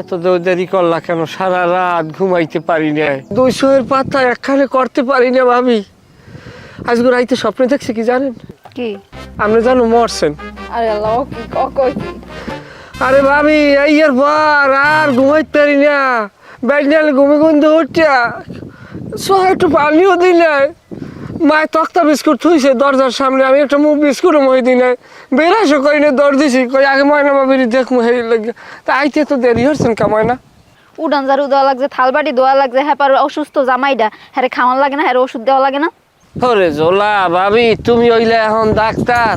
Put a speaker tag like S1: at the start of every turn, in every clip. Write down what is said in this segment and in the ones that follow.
S1: এত দেরি করলা কেন? সারা রাত ঘুমাইতে পারি না, 200 পাতা একখানে করতে পারি না ভাবি। আজকে রাইতে স্বপ্নে দেখছি কি জানেন?
S2: কি?
S1: আপনি জানো মরছেন।
S2: আরে আল্লাহ, কি কই কি?
S1: আরে ভাবি এইয়ের পর আর ঘুমাইতে পারি না, বেড়ালে ঘুমে ঘুমতে উঠিয়া একটু পানিও দিই নাই। মায়ের তক্তা বিস্কুট থুইছে দরজার সামনে, আমি একটা মুখ বিস্কুটও মই দিই নাই। বেরাসও কই না, দর দিছি কই আগে ময়না বাবির দেখমু হেরি লাগে। তা আইতে তো দেরি হচ্ছেন কা ময়না?
S2: উডান ঝাড়ু দেওয়া লাগছে, থালবাটি দেওয়া লাগছে, হ্যাঁ পার অসুস্থ জামাইডা, হ্যাঁ খাওয়ান লাগে না, হ্যাঁ ওষুধ দেওয়া লাগে না।
S1: ওরে জোলা ভাবি, তুমি হইলে এখন ডাক্তার,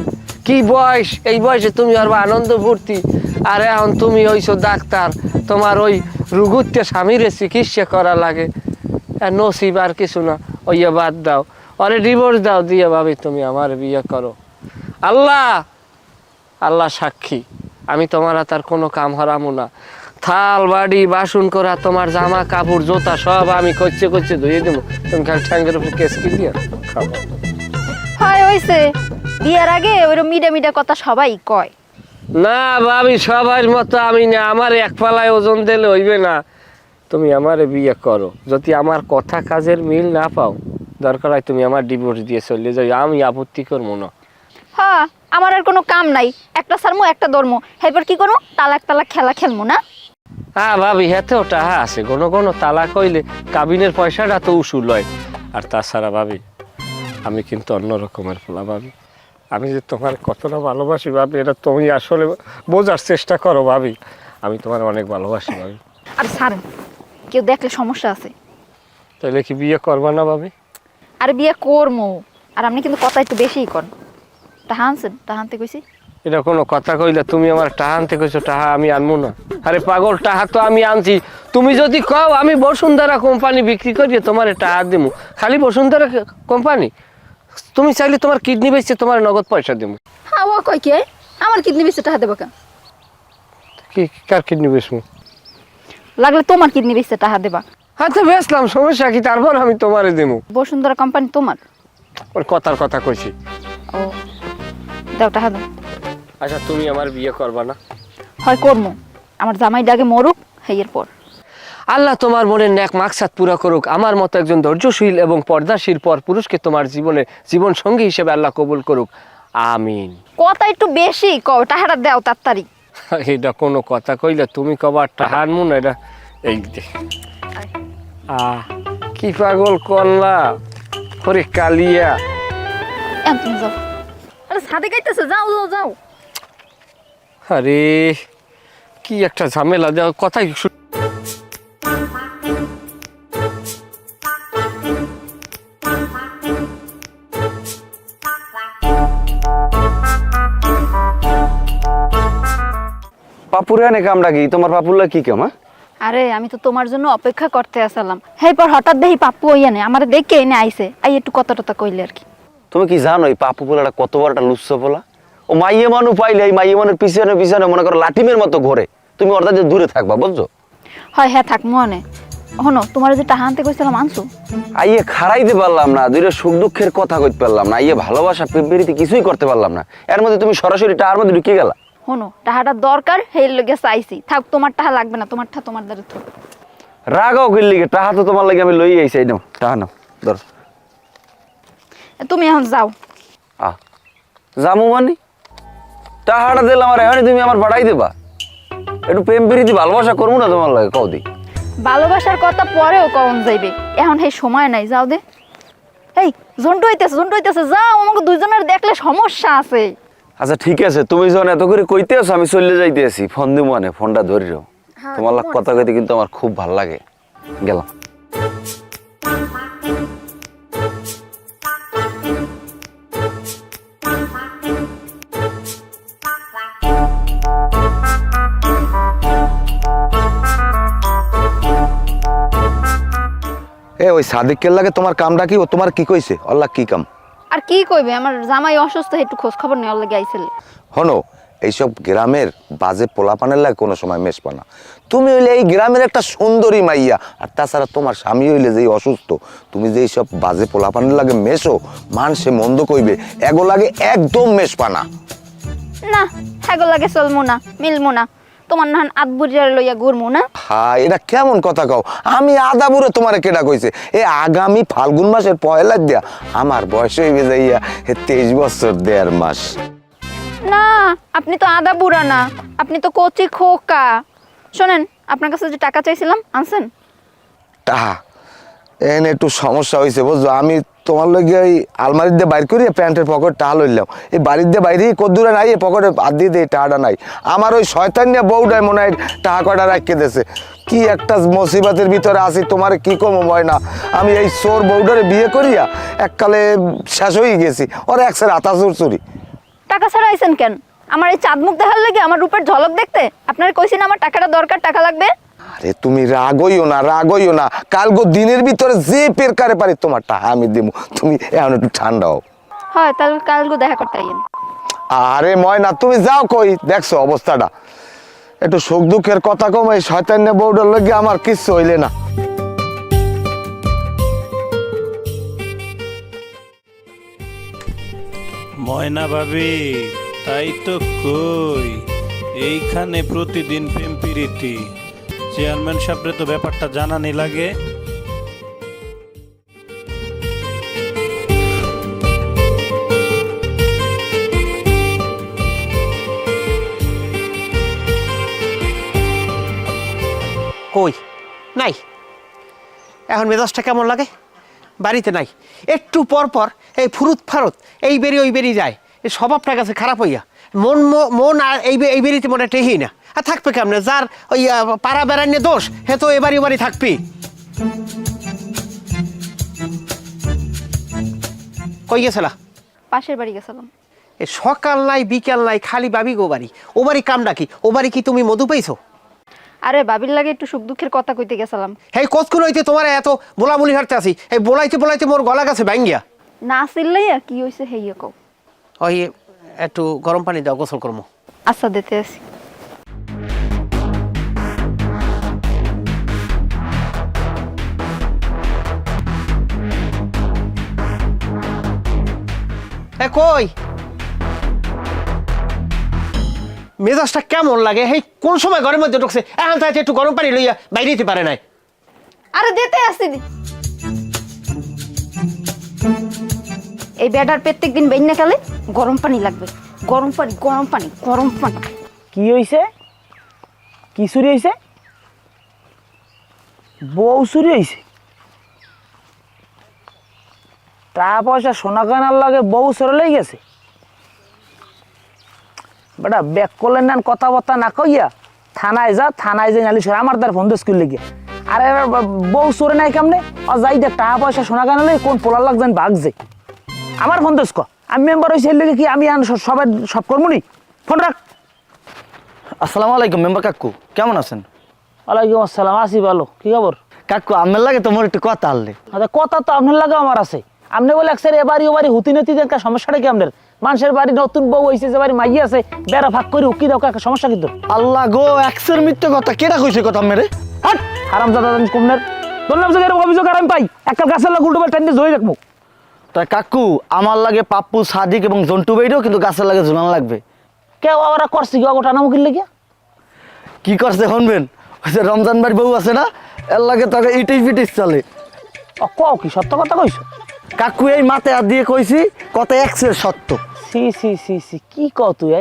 S1: কি বয়স, এই বয়সে তুমি আর আনন্দ ফুর্তি, আর এখন তুমি হইছো ডাক্তার, তোমার ওই রুগুতে স্বামীর চিকিৎসা করা লাগে। নসিব আর কিছু না, ওইয়া বাদ দাও, আরে ডিভোর্স দাও, দিয়ে ভাবি তুমি আমার বিয়ে করো। আল্লাহ আল্লাহ সাক্ষী, আমি তোমার তার কোনো কাম হারামো না। থাল বাড়ি বাসন করা, তোমার জামা কাপড় জোতা সব আমি কচ্ছে কচ্ছে ধুয়ে দেবো, তুমি খালি ঠ্যাঙ্গের উপর কেস কি দিয়ে খাবো।
S2: হয় হইছে, বিয়ের আগে ওইরকম মিডা মিডা কথা সবাই কয়।
S1: না ভাবি, সবার মতো আমি না, আমার এক পালায় ওজন দিলে হইবে না। তুমি আমারে বিয়ে করো, যদি আমার কথা কাজের মিল না পাও, দরকার হয় তুমি আমার ডিভোর্স দিয়ে চলে যাও, আমি আপত্তি করবো না।
S2: হ্যাঁ, আমার আর কোনো কাম নাই, একটা সারমো একটা ধর্ম, এরপর কি করবো? তালাক তালাক খেলা খেলবো না?
S1: হ্যাঁ ভাবি, হেতেও টাহা আছে, কোনো কোনো তালাক হইলে কাবিনের পয়সাটা তো উসুল হয়। আর তাছাড়া ভাবি, আমি কিন্তু অন্য রকমের ফোলা ভাবি, আমি যে তোমার কতটা ভালোবাসি ভাবি, এটা তুমি আসলে বোঝার চেষ্টা করো ভাবি, আমি তোমার অনেক ভালোবাসি ভাবি।
S2: আর ছাড়েন, কেউ দেখলে সমস্যা আছে।
S1: তাহলে কি বিয়ে করবা না ভাবি?
S2: আর বিয়ে করবো, আর আপনি কিন্তু কথা একটু বেশিই করেন। টাহা আনছেন? টাহা আনতে কইছি।
S1: এটা কোনো কথা কইলে? তুমি আমার টাহা আনতে কইছো, টাহা আমি আনবো না? আরে পাগল, টাহা তো আমি আনছি। তুমি যদি কও আমি বসুন্ধরা কোম্পানি বিক্রি করিয়ে তোমার টাহা দেবো, খালি বসুন্ধরা কোম্পানি, তুমি চাইলে তোমার কিডনি বেচে তোমার নগদ পয়সা দেবো।
S2: হ্যাঁ, ও কই কে আমার কিডনি বেচে টাহা দেবো কেন?
S1: কি কার কিডনি বেচবো?
S2: লাগলে তোমার কিডনি বেচে টাহা দেবা।
S1: হ্যাঁ তো বেচলাম, সমস্যা কি? তারপর আমি তোমারে দেবো।
S2: বসুন্ধরা কোম্পানি তোমার?
S1: ওর কথার কথা কইছি।
S2: ও দাও, টাহা দাও।
S1: আচ্ছা, তুমি আমার বিয়ে করবা না?
S2: হয় করবো, আমার জামাই ডাকে মরুক, হেয়ের পর।
S1: আল্লাহ তোমার মনের ন্যাক মাকসাদ পুরা করুক। আমার মতো একজন ধৈর্যশীল এবং পর্দাশীল পর পুরুষকে তোমার জীবনে জীবন সঙ্গী হিসেবে আল্লাহ কবুল করুক, আমিন।
S2: কথা একটু বেশি কও, টাহাটা দাও তাড়াতাড়ি।
S1: এটা কোনো কথা কইলে? তুমি কবার টাহার মুন, এটা এই দে। কি পাগল করলা ওরে কালিয়া।
S2: তুমি যাও, আরে ছাদে গাইতেছে, যাও যাও যাও।
S1: আরে কি একটা ঝামেলা, দেওয়া কথাই
S3: পাপুরে এনে কামটা কি? তোমার পাপুলা কি কাম?
S2: আরে আমি তো তোমার জন্য অপেক্ষা করতে আসলাম, হেই পর হঠাৎ দেখি পাপ্পু ওইয়া নেই, আমার দেখে এনে আইছে, আই একটু কথা টথা কইলে আর কি।
S3: তুমি কি জানো এই পাপু পোলাটা কত বড় একটা লুচ্ছ পোলা? ও মাইয়ে মানু পাইলে এই মাইয়ে মানুর পিছনে পিছনে মনে করো লাঠিমের মতো ঘোরে, তুমি ওর থেকে দূরে থাকবা, বুঝছো?
S2: হয় হ্যাঁ, থাক মনে। হনো, তোমার যে টাহা আনতে কইছিলাম আনছো?
S3: আইয়ে খাড়াইতে পারলাম না, দুইটা সুখ দুঃখের কথা কইতে পারলাম না, আইয়ে ভালোবাসা প্রেমপ্রীতি কিছুই করতে পারলাম না, এর মধ্যে তুমি সরাসরি টাহার মধ্যে ঢুকে গেলা।
S2: হনো, টাহাটা দরকার, হেই লগে চাইছি, থাক তোমার টাহা লাগবে না, তোমারটা তোমার দ্বারা থাক।
S3: রাগাও কিল্লিগে, টাহা তো তোমার লাগে আমি লই আইছি, এই নাও টাহা নাও, ধর।
S2: তুমি এখন যাও।
S3: জামু মানে টাহাটা দিলাম আর এখন তুমি আমার বাড়াই দেবা? একটু প্রেম প্রীতি ভালোবাসা করবো না তোমার লাগে? কও দি।
S2: ভালোবাসার কথা পরেও কখন যাইবে, এখন সেই সময় নাই, যাও দে। এই ঝন্টু হইতেছে, যাও, আমাকে দুইজনের দেখলে সমস্যা আছে।
S3: আচ্ছা ঠিক আছে, তুমি যখন এত করে কইতে আছো আমি চলে যাইতে আছি, ফোন দিব মানে, ফোনটা ধরিও। তোমার লাগ কথা কইতে কিন্তু আমার খুব ভাল লাগে, গেলাম। ওই সাদিকের লাগে তোমার কামটা কি? ও তোমার কি কইছে? আল্লাহ কি কাম?
S2: আর কি কইবে, আমার জামাই অসুস্থ, একটু খোঁজ খবর নেওয়ার লাগে আইছিল।
S3: হনো, এইসব গ্রামের বাজে পোলাপানের লাগে কোনো সময় মেশবা না। তুমি হইলে এই গ্রামের একটা সুন্দরী মাইয়া, আর তাছাড়া তোমার স্বামী হইলে যে অসুস্থ, তুমি যে এইসব বাজে পোলাপানের লাগে মেশো, সে মন্দ কইবে, এগো লাগে একদম মেশবা না।
S2: না, হ্যাগো লাগে চলমু না, মিলমু না। তোমার না আদবুরিয়ার লইয়া ঘুরমু না?
S3: হ্যাঁ, এটা কেমন কথা কও? আমি আদা বুড়ো তোমারে কেডা কইছে? এই আগামী ফাল্গুন মাসের পয়লা দিয়া আমার বয়স হইবে যাইয়া 23 বছর 1.5 মাস।
S2: না, আপনি তো আদা বুড়া না, আপনি তো কচি খোকা। শোনেন, আপনার কাছে যে টাকা চাইছিলাম আনছেন?
S3: টাহা এনে একটু সমস্যা হয়েছে বুঝছো। আমি তোমার লগে ওই আলমারির দিয়ে বাইর করি প্যান্টের পকেট টাহা লইলাম, এই বাড়ির দিয়ে বাইরে কদ্দূরে নাই, এই পকেটে হাত দিয়ে দিয়ে টাহাটা নাই। আমার ওই শয়তান নিয়ে বউটাই মনে হয় টাহা কটা রাখিয়ে দিয়েছে। কি একটা মুসিবতের ভিতরে আছি, তোমার কি কম হয় না। আমি এই চোর বউটারে বিয়ে করিয়া এককালে শেষ হয়ে গেছি, ওর একসের আতা চুরি।
S2: টাকা ছাড়া আইছেন কেন? আমার এই চাঁদ মুখ দেখার লাগে, আমার রূপের ঝলক দেখতে? আপনার কইছি না আমার টাকাটা দরকার, টাকা লাগবে।
S3: আরে তুমি রাগইও না, রাগইও না। কালগো দিনের ভিতরে যে পেরকারে পারি তোমার টাকা আমি দেবো, তুমি এখন একটু ঠান্ডা হও।
S2: হয় তাহলে কালকে দেখা করতে আইয়েন।
S3: আরে ময়না, তুমি যাও কই, দেখছো অবস্থাটা। একটু সুখ দুঃখের কথা কম, এই শয়তান বউটার লগে আমার কিচ্ছু হইলে না।
S4: ময়না ভাবি, তাই তো কই, এইখানে প্রতিদিন প্রেম প্রীতি। চেয়ারম্যান সাহেবরে তো ব্যাপারটা জানানি লাগে।
S5: কই নাই, এখন মেজাজটা কেমন লাগে? বাড়িতে নাই, একটু পর পর এই ফুরুত ফারুত এই বেরি ওই বেরি যায়। এই স্বভাবটা গেছে খারাপ হইয়া, মন আর এই বেরিতে মনে টেহি না। আর থাকবে কেমনে? যার ওই পাড়া বেড়াইনে দোষ, হে তো এবারই বাড়ি থাকবি। কই গেছিলা?
S2: পাশের বাড়ি গেছিলাম।
S5: এ সকাল নাই বিকাল নাই, খালি বাবি গো বাড়ি, ও বাড়ি কাম ডাকি। ও বাড়ি কি তুমি মধু পাইছো?
S2: আরে বাবির লাগে একটু সুখ দুঃখের কথা কইতে গেছিলাম।
S5: এই কতক্ষণ হইতে তোমার এত বোলাবুলি হারতে আছি, এই বলাইতে বলাইতে মোর গলা গেছে ভাঙ্গিয়া।
S2: না চিল্লাইয়া কি হইছে হেইয়া কও।
S5: ওই একটু গরম পানি দাও, গোসল করবো।
S2: আচ্ছা, দিতে আসি।
S5: কই মেজাজটা কেমন লাগে? হেই কোন সময় ঘরের মধ্যে ঢুকছে, এখন তাই একটু গরম পানি লইয়া বাইরে দিতে পারে নাই।
S2: আরে দিতে আসি। এই বেটার প্রত্যেকদিন বেইনা খেলে গরম পানি লাগবে, গরম পানি গরম পানি গরম পানি।
S6: কি হইছে? কি চুরি হইছে? বউ চুরি হইছে? টাকা পয়সা সোনা গয়নার লাগে বউ চোরে গেছে? বেটা ব্যাক করলেন না, কথাবার্তা না কইয়া থানায় যা, থানায় যে নালিশ আমার তার ফোন দোষ করলে গিয়া। আরে বউ চোরে নাই কেমনে? যাই দেখ টাকা পয়সা সোনা গয়না লাগে কোন পোলার লাগ যান ভাগছে। আমার ফোন দোষ ক, আমি মেম্বার হয়েছি লেগে কি আমি সবাই সব করবো নি? ফোন রাখ।
S7: আসসালামু আলাইকুম মেম্বার কাকু, কেমন আছেন?
S6: ওয়ালাইকুম আসসালাম, আছি ভালো। কি খবর?
S7: কাকু আপনার লাগে তোমার একটু কথা আনলে।
S6: আচ্ছা, কথা তো আপনার লাগে আমার আছে। আপনি বলে একসাথে এবারই ওবারই হুতি নতি একটা সমস্যাটা কি আপনার? মানুষের বাড়ি নতুন বউ হয়েছে, যে বাড়ি মাইয়া আছে, বেড়া ভাগ করে উকি দাও, একটা সমস্যা কিন্তু।
S7: আল্লাহ গো, একশের মিথ্যে কথা কেটা কইছে কথা মেরে?
S6: হাট হারাম জাদা কমনের বললাম যে এরকম অভিযোগ আর আমি পাই একটা গাছের লাগে উল্টো টাইম দিয়ে ধরে রাখবো।
S7: তাই কাকু আমার লাগে পাপ্পু সাদিক এবং জন্টু ভাইরও কিন্তু গাছের লাগে ঝুলান লাগবে।
S6: কেউ ওরা করছে কি ওটা নামুকির লেগে?
S7: কি করছে শুনবেন? ওই যে রমজান ভাইয়ের বউ আছে না, এর লাগে তাকে ইটিস পিটিস চলে।
S6: কও কি সত্য কথা কইছো?
S7: কাকু এই মাথায় হাত দিয়ে কইছি, কথা একশের সত্য।
S6: সি সি সি সি কি কও তুই?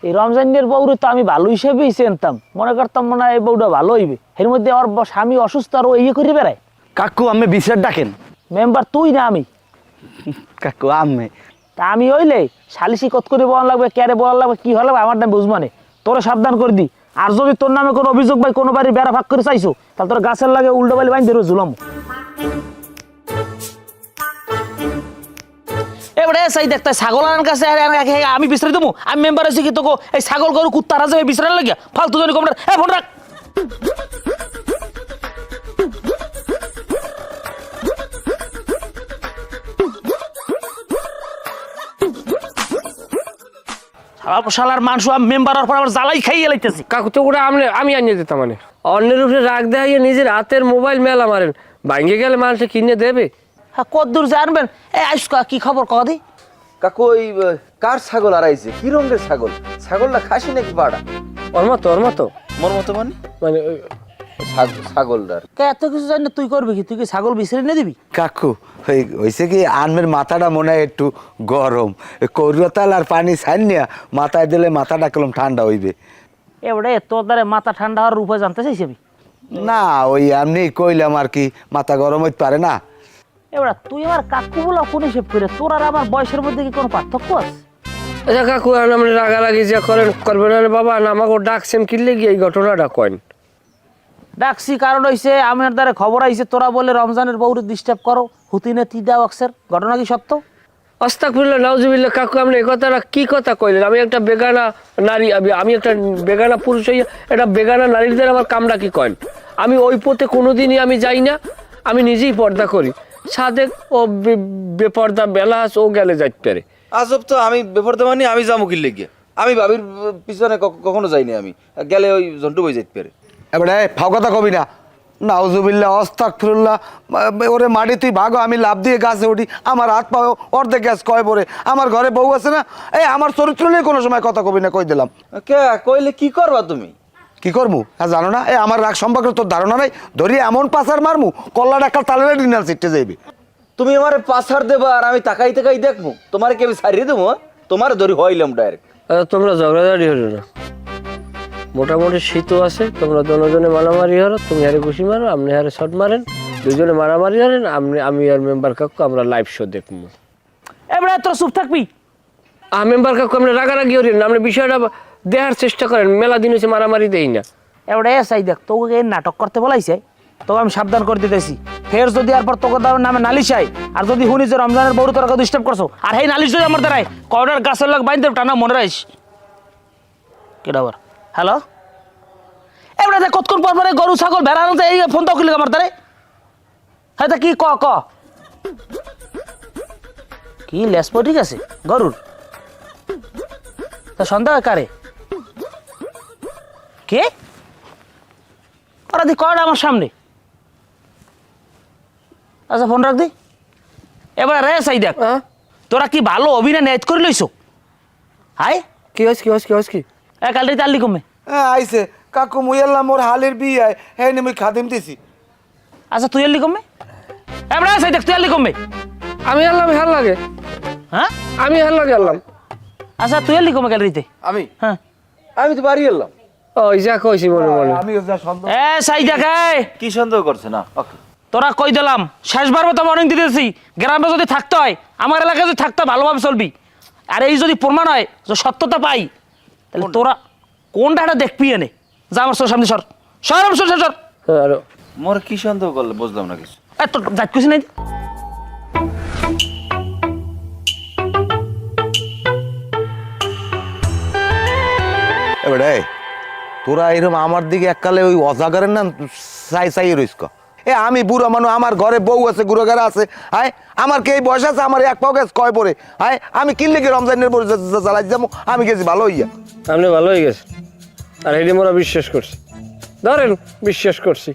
S6: এই রমজানের বউরে তো আমি ভালো হিসেবেই চিনতাম, মনে করতাম মনে হয় এই বউটা ভালো হইবে। এর মধ্যে ওর স্বামী অসুস্থ আর ও ইয়ে করে বেড়ায়।
S7: কাকু আমি বিচার ডাকেন।
S6: মেম্বার তুই না আমি?
S7: কাকু আমি
S6: তা আমি হইলে সালিশি কত করে বলা লাগবে, ক্যারে বলা লাগবে, কি হলে আমার নাম বুঝবো না। তোরা সাবধান করে দি। আর যদি তোর নামে কোনো অভিযোগ ভাই কোনো বাড়ি বেড়া ভাগ করে চাইছো, তাহলে তোর গাছের লাগে উল্টো বালি বাইন ধরে ঝুলাম। এবারে সেই দেখতে ছাগল আনার কাছে আমি বিশ্রাই দেবো? আমি মেম্বার আছি কি তোকে এই ছাগল গরু কুত্তা রাজা বিশ্রাই লাগিয়া ফালতু জন্য কমরা ফোন রাখ। শালার মাংস মেম্বার হওয়ার পর আবার জ্বালাই খাইয়ে লাইতেছি।
S1: কাকু তো ওটা আমি আনিয়ে দিতাম, মানে অন্যের উপরে রাগ দেখাইয়ে নিজের হাতের মোবাইল মেলা মারেন, ভাঙ্গে গেলে মানুষে কিনে দেবে।
S6: হ্যাঁ কত দূর জানবেন? এই আইসকা কি খবর কদি?
S8: কাকু ওই কার ছাগল আড়াইছে? কি রঙের ছাগল? ছাগলটা খাসি নাকি পাড়া?
S1: ওর মতো
S8: মোর মতো মানে
S1: মানে
S8: ছাগলদার
S6: কে এত কিছু জানি না, তুই করবি কি? তুই কি ছাগল বিছড়ে নিয়ে দিবি?
S3: কাকু হয়েছে কি আনমের মাথাটা মনে হয় একটু গরম, করিয়তাল আর পানি ছাড়নিয়া মাথায় দিলে মাথাটা কলম ঠান্ডা হইবে।
S6: এবারে তোর দ্বারা মাথা ঠান্ডা হওয়ার উপায় জানতে চাইছি আমি।
S3: না ওই এমনি কইলাম আর কি, মাথা গরম হইতে পারে না।
S6: এবার তুই আমার কাকু বলা কোন হিসেব করে? তোর আর আমার বয়সের মধ্যে কি কোনো পার্থক্য আছে?
S1: আচ্ছা কাকু এখন আপনি রাগারাগি যা করেন করবেন না রে বাবা, না আমাকে ডাকছেন কিনলে গিয়ে এই ঘটনাটা কয়েন।
S6: ডাকছি কারণ হইছে আমার দ্বারা খবর আইছে তোরা বলে রমজানের বউরে ডিস্টার্ব করো, হুতিনে তিদা অক্সের। ঘটনা কি সত্য?
S1: আস্তাগফিরুল্লাহ নাউজুবিল্লাহ। কাকু আপনি এই কথাটা কি কথা কইলেন? আমি একটা বেগানা নারী, আমি একটা বেগানা পুরুষ হইয়া একটা বেগানা নারীদের আমার কামটা কি কয়েন? আমি ওই পথে কোনোদিনই আমি যাই না, আমি নিজেই পর্দা করি। সাদেক ও বেপর্দা বেলাস ও গেলে যাইতে পারে।
S8: আজব তো, আমি বেপরদা মানে আমি যাবো কি লেগে? আমি ভাবির পিছনে কখনো যাইনি, আমি গেলে ওই জন্টু বই যাইতে পারে।
S3: এবারে ফাও কথা কবি না, নাউজুবিল্লাহ আস্তাগফিরুল্লাহ। ওরে মাটি তুই ভাগো, আমি লাভ দিয়ে গাছে উঠি, আমার হাত পাও অর্ধেক গ্যাস কয় পরে। আমার ঘরে বউ আছে না, এই আমার চরিত্র নিয়ে কোনো সময় কথা কবি না, কই দিলাম।
S8: কে কইলে কি করবা তুমি?
S3: কি করবো হ্যাঁ জানো না, এই আমার রাগ সম্পর্কে তোর ধারণা নাই। ধরি এমন পাচার মারমু, কল্লা ডাক্তার তালের ডিনার সিটে যাইবে।
S8: তুমি আমার পাছার দেবা আর আমি তাকাই তাকাই দেখবো? তোমার কি আমি ছাড়িয়ে দেবো? তোমার ধরি হইলাম ডাইরেক্ট।
S1: তোমরা ঝগড়াঝাড়ি হলো না, মোটামুটি শীতও আছে, তোমরা দুজনে মারামারি হলো। তুমি হারে ঘুষি মারো, আপনি হারে শট মারেন, দুজনে মারামারি হলেন। আমি আর মেম্বার কাকু আমরা লাইভ শো দেখবো।
S6: এবারে তোর চুপ থাকবি।
S1: মেম্বার কাকু আপনি রাগারাগি হলেন, আপনি বিষয়টা দেখার চেষ্টা করেন। মেলা দিন হচ্ছে মারামারি দেই না।
S6: এবারে চাই দেখ, তোকে এই নাটক করতে বলাইছে, তোকে আমি সাবধান করে দিতেছি। ফের যদি আর পর তোকে নামে নালিশ আই, আর যদি শুনি যে রমজানের বউরে তোরা ডিস্টার্ব করছো, আর এই নালিশ যদি আমার দ্বারাই কয়টার গাছের লোক বাইন্দে টানা মনে রাখিস। কেডা আবার হ্যালো? এবারে দেখ কতক্ষণ পর পরে গরু ছাগল ভেড়ানো এই ফোন তো কিনলে আমার দ্বারাই। হ্যাঁ তা কি ক কি লেসপো ঠিক আছে গরুর? তা সন্দেহ কারে? কে ওরা দি কয়টা আমার সামনে? আচ্ছা ফোন রাখ দি। এবার রে সাই দেখ, তোরা কি ভালো অভিনয় নেট করে লইছো? হাই
S1: কি হস কি হস কি হস কি?
S6: কাল রাতে আল্লি কমে
S3: আইসে কাকু মুই এলাম মোর হালের বিয়ে, হ্যাঁ আমি খাদিম দিছি।
S6: আচ্ছা তুই আল্লি কমে? এবার সাই দেখ তুই আল্লি কমে।
S1: আমি আনলাম হেল লাগে,
S6: হ্যাঁ
S1: আমি হেল লাগে আনলাম।
S6: আচ্ছা তুই আল্লি কমে কাল রাতে?
S8: আমি
S6: হ্যাঁ
S8: আমি তো বাড়ি এলাম।
S1: ওই যা কইছি মনে মনে।
S3: আমি যা সন্দেহ
S6: সাই দেখ
S8: কি সন্দেহ করছে না? ওকে
S6: তোরা কই দিলাম শেষবার মতো ওয়ার্নিং দিতেছি, গ্রামে যদি থাকতে হয়, আমার এলাকায় যদি থাকতে হয়, ভালোভাবে চলবি। আর এই যদি প্রমাণ হয় যে সত্যতা পাই, তাহলে তোরা কোনটা দেখবি এনে। যা আমার সর সামনে সর সর সর সর সর।
S1: আর
S8: মোর কি সন্দেহ করলে বুঝলাম না কিছু।
S6: তোর যাই খুশি নাই।
S3: এবারে তোরা এরকম আমার দিকে এককালে ওই অজাগারের নাম চাই রইস ক। আমি বুড়ো মানুষ, আমার ঘরে বউ আছে, গুড়োগারা আছে। হায় আমার কে এই বয়স আছে, আমার এক পাও গেছে কয় পরে। হায় আমি কিনলে কি রমজানের পরে জ্বালাই যাবো? আমি গেছি ভালো হইয়া।
S1: আপনি ভালো হয়ে গেছে, আর এটি মোরা বিশ্বাস করছি। ধরেন বিশ্বাস করছি।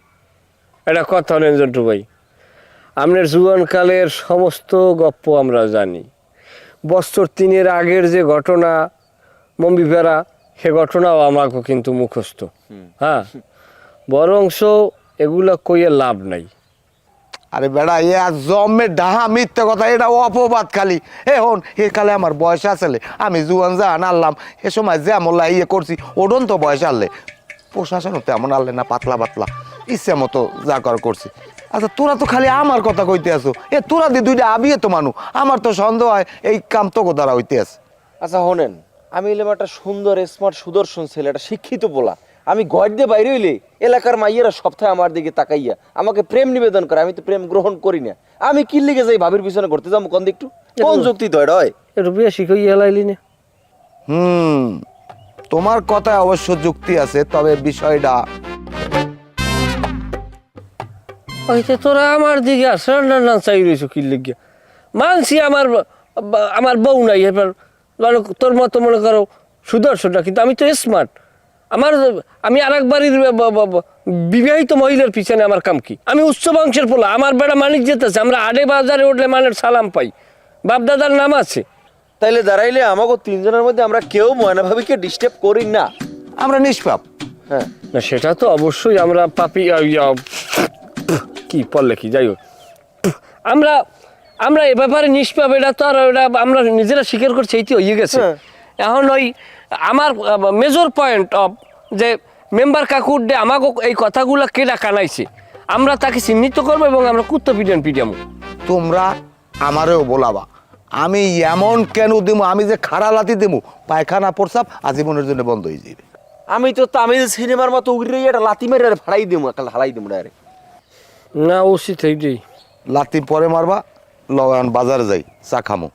S1: এটা কথা হলেন জন্টু ভাই, আপনার জীবনকালের সমস্ত গপ্প আমরা জানি। বছর 3 আগের যে ঘটনা মম্বি ফেরা, সে ঘটনাও আমাকে কিন্তু মুখস্থ। হ্যাঁ বরংশ এগুলো কইয়ে লাভ নাই।
S3: আরে বেড়া এ জমে ডাহা মিথ্যে কথা, এটা অপবাদ খালি। এ হন এ কালে আমার বয়স আসলে, আমি জুয়ান যা আনলাম এ সময় যে আমল্লা ইয়ে করছি, ওডন তো বয়স আনলে প্রশাসন তেমন আনলে না, পাতলা পাতলা ইচ্ছে মতো যা কর করছি। আচ্ছা তোরা তো খালি আমার কথা কইতে আসো, তোরা দি দুইটা আবিয়ে তো মানু, আমার তো সন্দেহ হয় এই কাম তোকে দ্বারা হইতে আছে।
S8: আচ্ছা শোনেন, আমি এলাম একটা সুন্দর স্মার্ট সুদর্শন ছেলে, একটা শিক্ষিত পোলা। আমি ঘর দিয়ে বাইরে হইলে এলাকার মাইয়েরা সপ্তাহে আমার দিকে তাকাইয়া আমাকে প্রেম নিবেদন করে, আমি তো প্রেম গ্রহণ করি না। আমি কি লিগে যাই ভাবির পিছনে ঘুরতে যাবো? কোন একটু কোন যুক্তি তো এটা হয়?
S1: একটু বেশি কই হেলাইলি না।
S3: তোমার কথায় অবশ্য যুক্তি আছে, তবে বিষয়টা
S1: ওইতে তোরা আমার দিকে আসলে না চাই রয়েছো কি লিখিয়া মানছি। আমার বউ নাই, এবার তোর মতো মনে করো সুদর্শনটা, কিন্তু আমি তো স্মার্ট। আমি আর এক বাড়ির বিবাহিত মহিলার পিছনে আমার কাম কি? আমি উচ্চ বংশের পোলা, আমার বেড়া মানিক যেতেছে। আমরা আড়ে বাজারে উঠলে মানের সালাম পাই, বাপ দাদার নাম আছে।
S8: তাইলে দাঁড়াইলে আমাকে 3 জনের মধ্যে আমরা কেউ ময়না ভাবিকে ডিস্টার্ব করি না,
S3: আমরা নিষ্পাপ।
S8: হ্যাঁ
S1: না সেটা তো অবশ্যই আমরা পাপি কি পড়লে কি যাই হোক আমরা আমরা এ ব্যাপারে নিষ্পাপ, এটা তো আর এটা আমরা নিজেরা স্বীকার করছি, এইটি হয়ে গেছে। এখন ওই আমার মেজর পয়েন্ট অফ যে মেম্বার কাকুর ডে আমাকে এই কথাগুলো কেডা কানাইছে, আমরা তাকে চিহ্নিত করবো এবং আমরা কুত্তো পিডিয়ামো।
S3: তোমরা আমারেও বলাবা, আমি এমন কেন দেবো, আমি যে খাড়া লাতি দেবো, পায়খানা প্রসাব আজীবনের জন্য বন্ধ হয়ে যাবে।
S8: আমি তো তামিল সিনেমার মতো উগরে একটা লাতি মেরে ফাড়াই দেবো, একটা হালাই দেবো ডাইরেক্ট।
S1: না উচিত এইটাই।
S3: লাতি পরে মারবা, লগান বাজারে যাই চা খামো।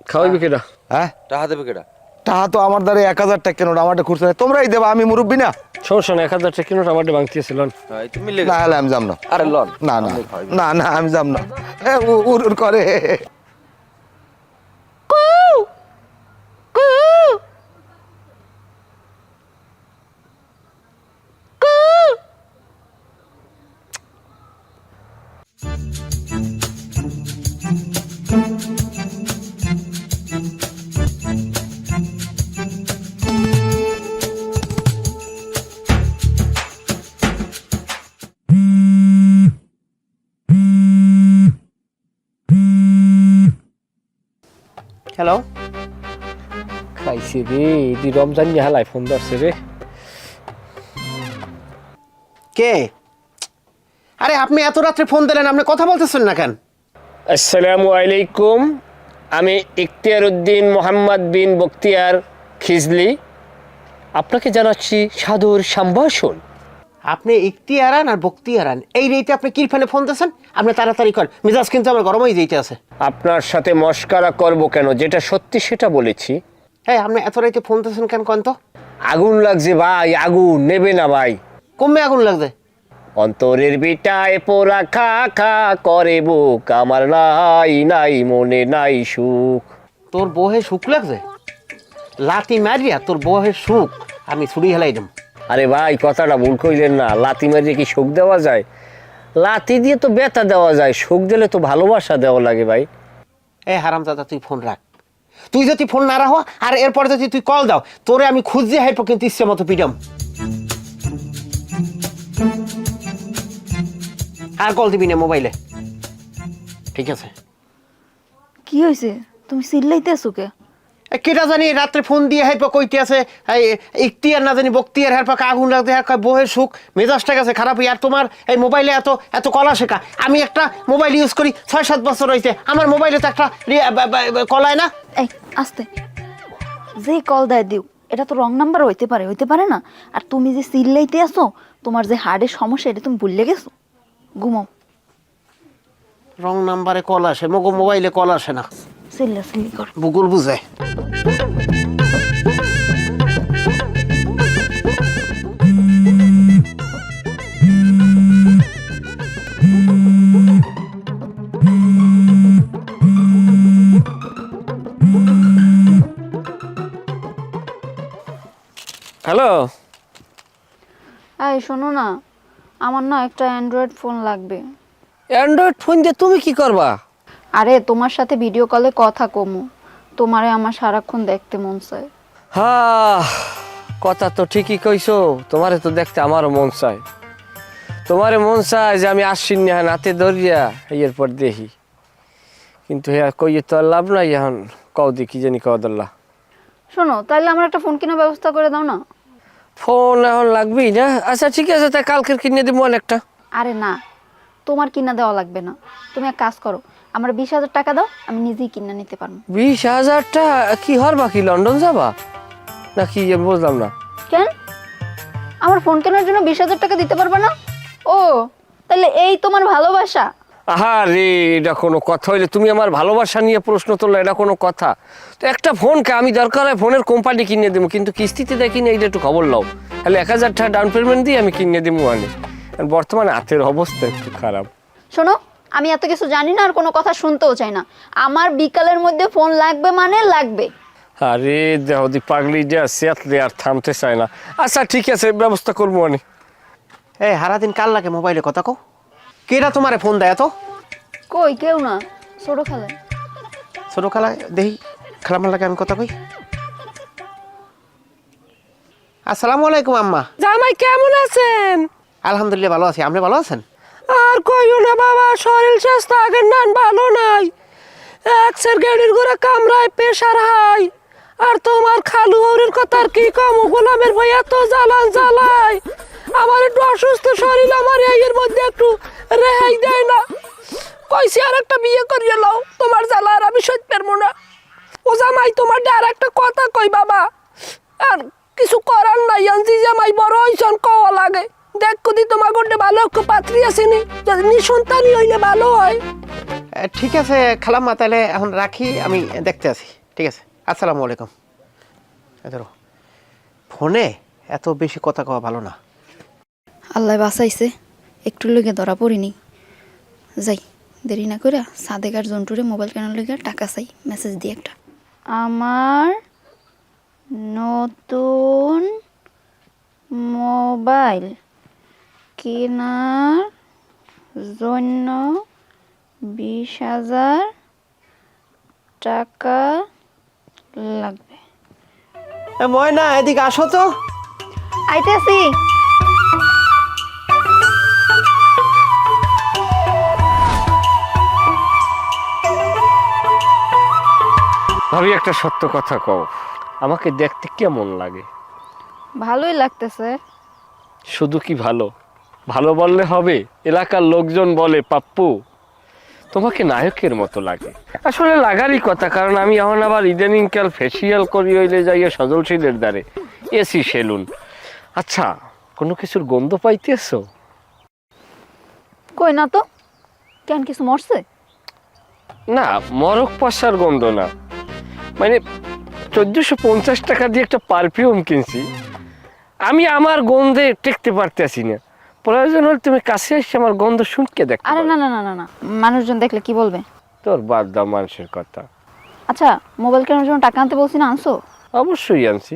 S1: খাওয়াইবে কেডা?
S3: হ্যাঁ
S8: টাকা দেবে কেটা?
S3: টাকা তো আমার দ্বারা 1000 টাকা কেন, আমারটা খুঁজছে না, তোমরাই দেবা, আমি মুরব্বী না।
S1: সমস্যা না, 1000 টাকা কিনো আমাদের ভাঙতিয়েছিল।
S8: হ্যাঁ তুমি মিলে
S3: না হলে আমি যাম না।
S8: আরে লন
S3: না না না না আমি যাম না, উর উর করে।
S5: হ্যালো,
S1: খাইছে রে, এটি রমজান নিয়ে হালাই ফোন ধরছে রে।
S5: কে? আরে আপনি এত রাত্রে ফোন দিলেন, আপনি কথা বলতেছেন না কেন?
S1: আসসালামু আলাইকুম, আমি ইখতিয়ার উদ্দিন মোহাম্মদ বিন বখতিয়ার খিজলি, আপনাকে জানাচ্ছি সাদর সম্ভাষণ।
S5: আপনি ইখতিয়ারান আর বখতিয়ারান, এই রেটে আপনি কি ফোনে ফোন দিয়েছেন? আপনি তাড়াতাড়ি করেন, মিজাজ কিন্তু আমার গরম হয়ে যেতে আছে।
S1: আপনার সাথে মস্কারা করব কেন, যেটা সত্যি সেটা বলেছি।
S5: হ্যাঁ, আপনি এত রাইতে ফোন দিয়েছেন কেন কোন তো?
S1: আগুন লাগছে ভাই, আগুন নেবে না ভাই।
S5: কমে আগুন লাগছে?
S1: অন্তরের বিটায় পোড়া খা খা করে বুক, আমার নাই নাই মনে নাই সুখ।
S5: তোর বউহে সুখ লাগছে? লাতি মারিয়া তোর বউহে সুখ আমি ছুরি হেলাই দেব।
S1: আরে ভাই কথাটা ভুল কইলেন না, লাতি মারিয়ে কি শোক দেওয়া যায়? লাতি দিয়ে তো ব্যথা দেওয়া যায়, শোক দিলে তো ভালোবাসা দেওয়া লাগে ভাই।
S5: এ হারামজাদা, তুই ফোন রাখ। তুই যদি ফোন না রাখো আর এরপর যদি তুই কল দাও, তোরে আমি খুঁজে হাইপো কিন্তু ইচ্ছে মতো পিডাম। আর কল দিবি না মোবাইলে, ঠিক আছে?
S2: কি হয়েছে, তুমি চিল্লাইতেছো কে?
S5: কেটা জানি রাত্রে ফোন দিয়ে হাইপো কইতে আছে ইখতিয়ার না জানি বখতিয়ার, হের পাকে আগুন লাগতে, হ্যাঁ কয় বউয়ের সুখ, মেজাজটা গেছে খারাপ হই। আর তোমার এই মোবাইলে এত এত কলা শেখা। আমি একটা মোবাইল ইউজ করি 6-7 বছর হইতে, আমার মোবাইলে তো একটা কলায় না।
S2: এই আস্তে, যে কল দেয় দিও, এটা তো রং নাম্বার হইতে পারে না। আর তুমি যে চিল্লাইতে আসো, তোমার যে হার্টের সমস্যা, এটা তুমি ভুলে গেছো। ঘুমাও।
S5: রং নাম্বারে কল আসে, মগো মোবাইলে কল আসে না।
S2: চিল্লি কর।
S5: ভূগোল বুঝে।
S1: হ্যালো,
S2: এই শোনো না, আমার না একটা অ্যান্ড্রয়েড ফোন লাগবে।
S1: অ্যান্ড্রয়েড ফোন দিয়ে তুমি কি করবা?
S2: আরে তোমার সাথে ভিডিও কলে কথা কমু, তোমারে আমার সারাক্ষণ দেখতে মন চায়।
S1: হ্যাঁ, কথা তো ঠিকই কইছো, তোমারে তো দেখতে আমারও মন চায়। তোমারে মন চায় যে আমি আসিন না হাতে ধরিয়া এরপর দেখি, কিন্তু হ্যাঁ কইয়ে তো আর লাভ নাই। এখন কও দেখি জানি কও দল্লা।
S2: শোনো, তাহলে আমার একটা ফোন কেনার ব্যবস্থা করে দাও না।
S1: ফোন এখন লাগবেই না? আচ্ছা ঠিক আছে, তাই কালকের কিনে দেবো অনেকটা।
S2: আরে না, তোমার কিনা দেওয়া লাগবে না। তুমি এক কাজ করো, আমার 20,000 টাকা দাও, আমি নিজেই কিনে নিতে পারবো।
S1: 20,000 টাকা কি হরবা? কি লন্ডন যাবা নাকি? বুঝলাম না।
S2: কেন, আমার ফোন কেনার জন্য 20,000 টাকা দিতে পারবে না? ও তাহলে এই তোমার ভালোবাসা?
S1: আহা রে, এটা কোনো কথা হইলে? তুমি আমার ভালোবাসা নিয়ে প্রশ্ন তুললে, এটা কোনো কথা? তো একটা ফোনকে আমি দরকার হয় ফোনের কোম্পানি কিনে দেবো, কিন্তু কিস্তিতে দেয় কিনে এইটা একটু খবর লাও। তাহলে 1,000 টাকা ডাউন পেমেন্ট দিয়ে আমি কিনে দেবো। মানে বর্তমানে হাতের অবস্থা একটু খারাপ।
S2: শোনো, আমি এত কিছু জানি না আর কোনো কথা শুনতেও চাই না। আমার বিকালের মধ্যে ফোন লাগবে মানে লাগবে।
S1: আরে দেহদি পাগলি যা সেতলে আর থামতে চায় না। আচ্ছা ঠিক আছে, ব্যবস্থা করবো আমি।
S5: এই হারাদিন কাল লাগে মোবাইলে কথা কও। কেটা তোমারে ফোন দেয় এত?
S2: কই কেউ না, ছোট খেলে।
S5: ছোট খেলা দেখি, খেলা লাগে আমি কথা কই। আসসালামু আলাইকুম আম্মা।
S1: জামাই কেমন আছেন?
S5: আলহামদুলিল্লাহ ভালো আছি, আপনি ভালো আছেন?
S1: আর কইও না বাবা, শরীর স্বাস্থ্য আগের নান ভালো নাই। এক্সের গাড়ির ঘোড়া কামড়ায়, প্রেশার হাই। আর তোমার খালু হরির কথা আর কি কম, গোলামের ভাই এত জ্বালায়। আমার একটু অসুস্থ শরীর, আমার এর মধ্যে একটু রেহাই দেয় না। কইছি আর একটা বিয়ে করিয়ে লও, তোমার জ্বালা আর আমি সহ্য পারবো না। ও জামাই, তোমার আর একটা কথা কই বাবা, আর কিছু করার নাই। আনছি জামাই বড় হইছন, কওয়া লাগে। দেখ কদি তোমার গোটে ভালো একটু পাত্রী আসেনি, যদি নিঃসন্তানই হইলে ভালো হয়।
S5: ঠিক আছে খালাম্মা, তাহলে এখন রাখি, আমি দেখতে আছি। ঠিক আছে, আসসালামু আলাইকুম। ধরো, ফোনে এত বেশি কথা কওয়া ভালো না।
S2: আল্লাহ বাঁচাইছে, একটু লগে ধরা পড়িনি। যাই, দেরি না করে সাদেক আর জন্টুরে মোবাইল কেনার লগে টাকা চাই, মেসেজ দিয়ে একটা। আমার নতুন মোবাইল কেনার জন্য 20,000 টাকা লাগবে।
S5: ময়না, এদিকে আসো তো।
S2: আইতেছি।
S1: ভাবি, একটা সত্য কথা কও, আমাকে দেখতে কেমন লাগে?
S2: ভালোই লাগতেছে।
S1: শুধু কি ভালো ভালো বললে হবে? এলাকার লোকজন বলে পাপ্পু তোমাকে নায়কের মতো লাগে। আসলে লাগারই কথা, কারণ আমি এখন আবার ইদানিং কাল ফেসিয়াল করি হইলে যাইয়া সজলশীলের দ্বারে, এসি সেলুন। আচ্ছা, কোনো কিছুর গন্ধ পাইতেছো?
S2: কই না তো, কেন কিছু মরছে?
S1: না, মরক পশার গন্ধ না, মানে 1450 টাকা দিয়ে একটা পারফিউম কিনছি, আমি আমার গন্ধে টেকতে পারতেছি না। প্রয়োজন হলে তুমি কাছে এসে আমার গন্ধ শুনকে দেখ।
S2: আরে না না না না না, মানুষজন দেখলে কি বলবে?
S1: তোর বাদ দাও মানুষের কথা।
S2: আচ্ছা, মোবাইল কেনার জন্য টাকা আনতে বলছি না, আনছো?
S1: অবশ্যই আনছি,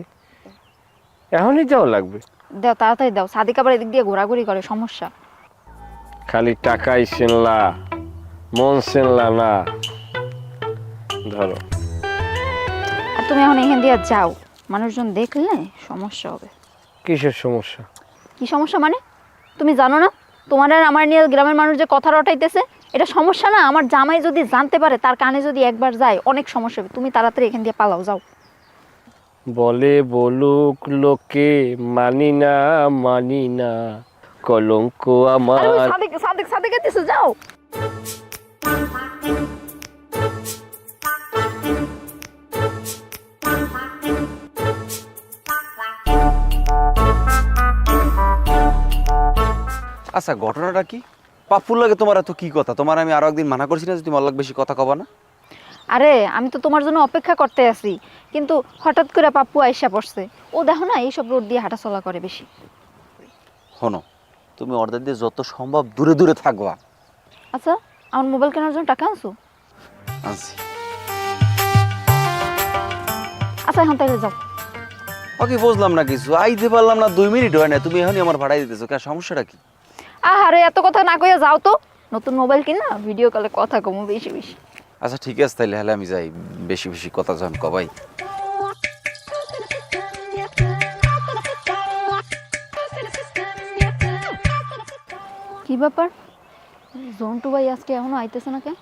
S1: এখনই যাও লাগবে।
S2: দাও, তাড়াতাড়ি দাও, সাদিক আবার এদিক দিয়ে ঘোরাঘুরি করে, সমস্যা।
S1: খালি টাকাই চিনলা, মন চিনলা না। ধরো।
S2: আর তুমি এখন এখান দিয়ে যাও, মানুষজন দেখলে সমস্যা হবে।
S1: কিসের সমস্যা?
S2: কি সমস্যা মানে? তুমি জানো না তোমার আর আমার নিয়ে গ্রামের মানুষ যে কথা রটাইতেছে, এটা সমস্যা না? আমার জামাই যদি জানতে পারে, তার কানে যদি একবার যায়, অনেক সমস্যা হবে। তুমি তাড়াতাড়ি এখান দিয়ে পালাও, যাও।
S1: বলে বলুক লোকে, মানি না, কলঙ্ক আমার।
S2: আরে ওই সাদিক সাদিক সাদিক এসে যাও।
S8: আচ্ছা, ঘটনাটা কি? পাপ্পুর লাগে তোমার এত কি কথা? তোমার আমি আরো একদিন মানা করছি না যে তুমি অল্লাগ বেশি কথা কবা না?
S2: আরে আমি তো তোমার জন্য অপেক্ষা করতে আছি, কিন্তু হঠাৎ করে পাপ্পু আইসা পড়ছে। ও দেখো না, এইসব রোড দিয়ে হাঁটাচলা করে বেশি।
S8: শোনো, তুমি অর্ধেক দিয়ে যত সম্ভব দূরে দূরে থাকবা।
S2: আচ্ছা, আমার মোবাইল কেনার জন্য টাকা আনছো?
S8: আনছি।
S2: আচ্ছা, এখন তাইলে যাও।
S8: ওকে, বুঝলাম না কিছু, আইতে পারলাম না, 2 মিনিট হয় না, তুমি এখনই আমার ভাড়াই দিতেছো, কে সমস্যাটা কি?
S2: আরে এত কথা না কইয়া যাও তো, নতুন মোবাইল কিনা ভিডিও কলে কথা কমু বেশি বেশি।
S8: আচ্ছা ঠিক আছে, তাইলে হলে আমি যাই, বেশি বেশি কথা যখন কবাই।
S2: কি ব্যাপার, জন্টু ভাই আজকে এখনো আইতেছে না কেন?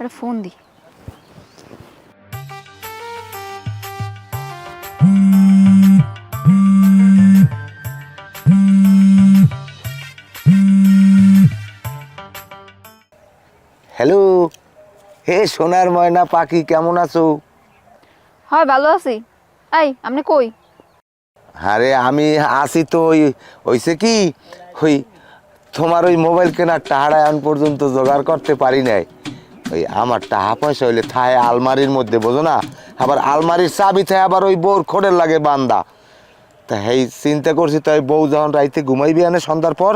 S2: একটা ফোন দি।
S3: হ্যালো, হে সোনার ময়না পাখি, কেমন আছো?
S2: হয়, ভালো আছি। এই, আপনি কই?
S3: আরে আমি আসি তো, হইছে কি, ওই তোমার ওই মোবাইল কেনার টাকাটা এখন পর্যন্ত জোগাড় করতে পারি নাই। ওই আমার টাকা পয়সা হইলে থায় আলমারির মধ্যে, বোঝো না? আবার আলমারির চাবি থায় আবার ওই বউর খোঁড়ের লাগে বান্দা। তা এই চিন্তা করছি, তো ওই বউ যখন রাইতে ঘুমাইবি আনে সন্ধ্যার পর,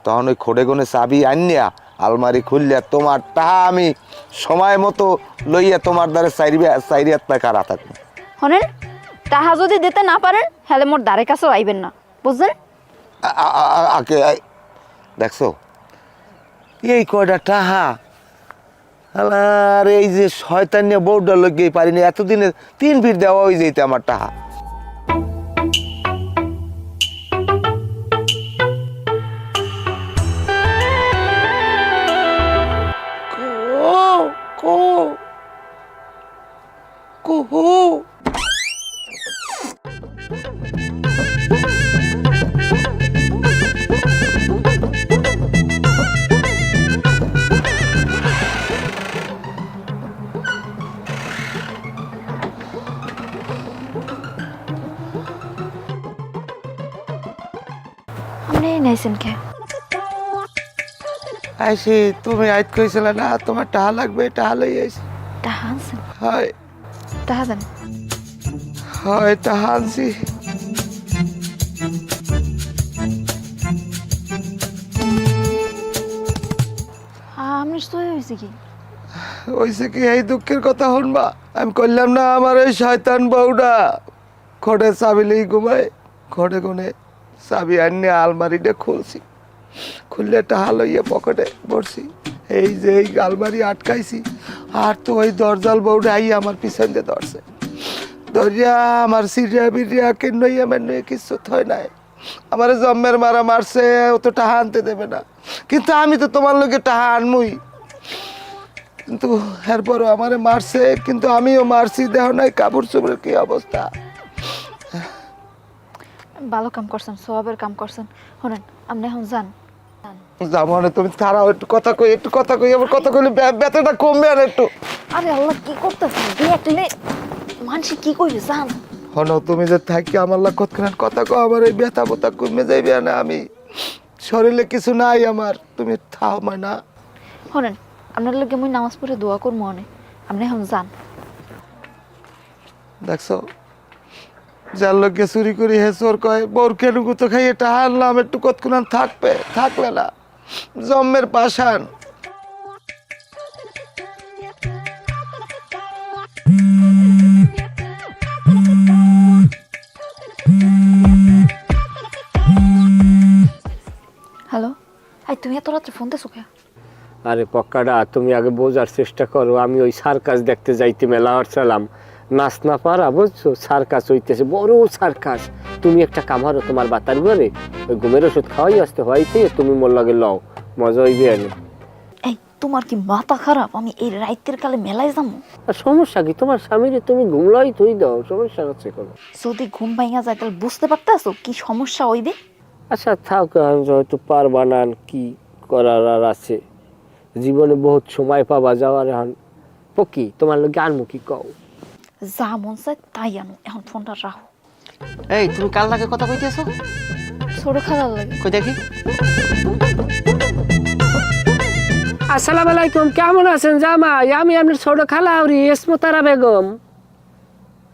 S3: তখন ওই খোড়ে গনে চাবি আনিয়া আলমারি খুললিয়া তোমার টাকা আমি সময় মতো লইয়া তোমার দ্বারে চাইরি হাত পায় কারা থাকবো।
S2: শোনেন, টাহা যদি দিতে না পারেন, হলে মোর দ্বারের কাছেও আইবেন না, বুঝলেন?
S3: দেখছো এই কয়টা টাহা, আর এই যে শয়তানিয়া বউটা লইয়াই পারিনি, এতদিনে 3 ফিট দেওয়া হয়ে যেতে আমার টাহা।
S2: আপনি নাইছেন কে?
S3: আইসি তুমি আইত কইছিলে না তোমার টাহা লাগবে, টাহা লই আইছি।
S2: টাহা আনছেন?
S3: হয়
S2: টাহা দেন।
S3: হয় টাহা আনছি।
S2: আমি সই হয়েছে কি?
S3: ওইসে কি এই দুঃখের কথা শুনবা? আমি কইলাম না আমার এই শয়তান বউটা খড়ে চাবি লই ঘুমায়, খড়ে কোনে চাবি আনিয়ে আলমারিটা খুলছি, খুললে টাহা লইয়া পকেটে ভরছি। এই যে এই আলমারি আটকাইছি, আর তো ওই দরজাল বউটা আই আমার পিছন দিয়ে ধরছে, ধরিয়া আমার সিরিয়া বিরিয়া কেন্নইয়া মেন্নইয়া কিছু থয় নাই। আমার জম্মের মারা মারছে, ও তো টাহা আনতে দেবে না, কিন্তু আমি তো তোমার লোকে টাহা আনমুই। কিন্তু এরপরও আমারে মারছে, কিন্তু আমিও মারছি, দেহ নাই কাপড় চোপড়ের কি অবস্থা।
S2: ভালো কাম করছেন, সওয়াবের কাম করছেন। শোনেন, আপনি এখন যান।
S3: যাবো না, তুমি তারাও একটু কথা কই, একটু কথা কই, আমার কথা কইলে ব্যথাটা কমবে আর একটু।
S2: আরে আল্লাহ, কি করতেছেন? দেখলে মানুষ কি কইবে? যান।
S3: হনো তুমি যে থাকি আমার লাগ কতক্ষণ কথা কও, আমার এই ব্যথা বোথা কমে যাইবে না, আমি শরীরে কিছু নাই আমার, তুমি থাও না।
S2: শোনেন, আপনার লোকে মুই নামাজ পড়ে দোয়া করবো অনেক, আপনি এখন যান।
S3: দেখছো যার লোককে চুরি করি হে চোর কয়, বোর কেনুকু তো খাইয়ে টাহা আনলাম, একটু কতক্ষণ থাকবে, থাকলে না জম্মের পাশান।
S2: হ্যালো, এই তুমি এত রাত্রে ফোন দিছো কে?
S1: আরে পক্কাটা, তুমি আগে বোঝার চেষ্টা করো। আমি ওই সার্কাস দেখতে যাইতে মেলা হচ্ছিলাম, নাচ না পারা বুঝছো, সার্কাস হইতেছে, বড় সার্কাস। তুমি একটা কামারো তোমার বাতার ঘরে, ওই ঘুমের ওষুধ খাওয়াই আসতে হইতে তুমি মোর লাগে লও, মজা হইবে এনে।
S2: এই তোমার কি মাথা খারাপ? আমি এই রাইতের কালে মেলায় যাবো?
S1: আর সমস্যা কি? তোমার স্বামীরে তুমি ঘুমলাই তুই দাও, সমস্যা হচ্ছে কোনো?
S2: যদি ঘুম ভাঙা যায় তাহলে বুঝতে পারতেছো কি সমস্যা হইবে?
S1: আচ্ছা থাক, হয়তো পারবা না, কি করার আর আছে, জীবনে বহুত সময় পাবা যাওয়ার। এখন পকি তোমার লোক আনমু কি কও?
S2: যা মন চায় তাই আনো, এখন ফোনটা রাখো।
S5: এই তুমি কাল লাগে কথা কইতেছো?
S2: ছোট খারাপ লাগে।
S5: কই দেখি।
S1: আসসালামু আলাইকুম, কেমন আছেন জামাই? আমি আপনার ছোট খালা হরি ইসমতারা বেগম।